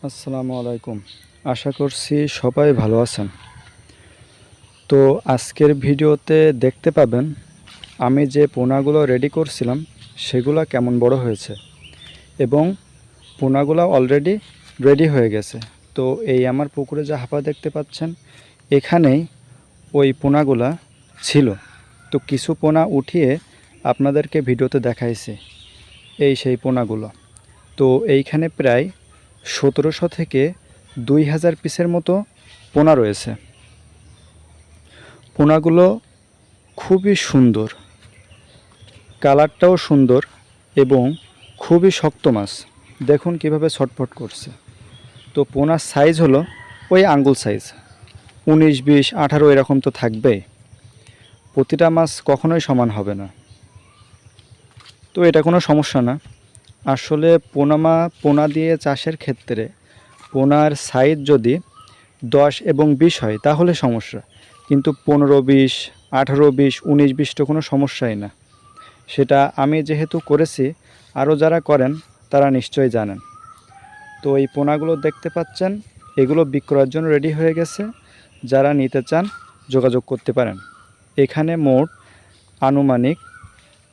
আসসালামু আলাইকুম। আশা করছি সবাই ভালো আছেন। তো আজকের ভিডিওতে দেখতে পাবেন আমি যে পোনাগুলো রেডি করছিলাম সেগুলো কেমন বড় হয়েছে এবং পোনাগুলো অলরেডি রেডি হয়ে গেছে। তো এই আমার পুকুরে যে হাপা দেখতে পাচ্ছেন এখানেই ওই পোনাগুলা ছিল। তো কিছু পোনা উঠিয়ে আপনাদেরকে ভিডিওতে দেখাইছি। এই সেই পোনাগুলো। তো এইখানে প্রায় 1700 থেকে 2000 পিসের মতো পোনা রয়েছে। পোনাগুলো খুবই সুন্দর, কালারটাও সুন্দর এবং খুবই শক্ত মাছ। দেখুন কিভাবে ছটফট করছে। তো পোনার সাইজ হলো ওই আঙ্গুল সাইজ, 19, 20, 18 এরকম তো থাকবেই। প্রতিটা মাছ কখনোই সমান হবে না। তো এটা কোনো সমস্যা না। আসলে পোনা দিয়ে চাষের ক্ষেত্রে পোনার সাইজ যদি 10 এবং 20 হয় তাহলে সমস্যা, কিন্তু 15, 20, 18, 20, 19, 20 তো কোনো সমস্যাই না। সেটা আমি যেহেতু করেছি, আরও যারা করেন তারা নিশ্চয়ই জানেন। তো এই পোনাগুলো দেখতে পাচ্ছেন, এগুলো বিক্রয়ের জন্য রেডি হয়ে গেছে। যারা নিতে চান যোগাযোগ করতে পারেন। এখানে মোট আনুমানিক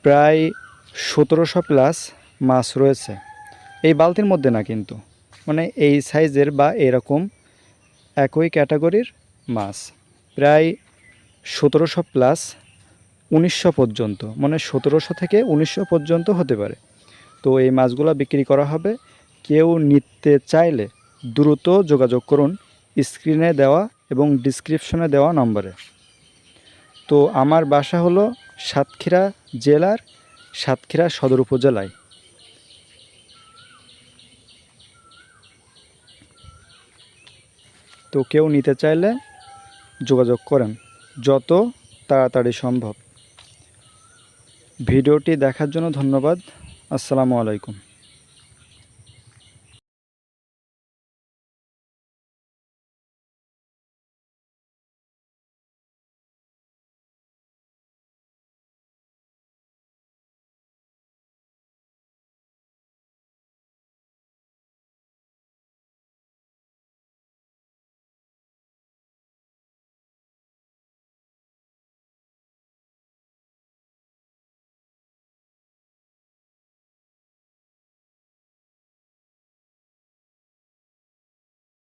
প্রায় 1700 প্লাস মাছ রয়েছে। এই বালতির মধ্যে না, কিন্তু মানে এই সাইজের বা এরকম একই ক্যাটাগরির মাছ প্রায় 1700 প্লাস 1900 পর্যন্ত, মানে 1700 থেকে 1900 পর্যন্ত হতে পারে। তো এই মাছগুলো বিক্রি করা হবে। কেউ নিতে চাইলে দ্রুত যোগাযোগ করুন স্ক্রিনে দেওয়া এবং ডিসক্রিপশনে দেওয়া নম্বরে। তো আমার বাসা হলো সাতক্ষীরা জেলার সাতক্ষীরা সদর উপজেলায়। তো কেউ নিতে চাইলে যোগাযোগ করেন যত তাড়াতাড়ি সম্ভব। ভিডিওটি দেখার জন্য ধন্যবাদ। আসসালামু আলাইকুম।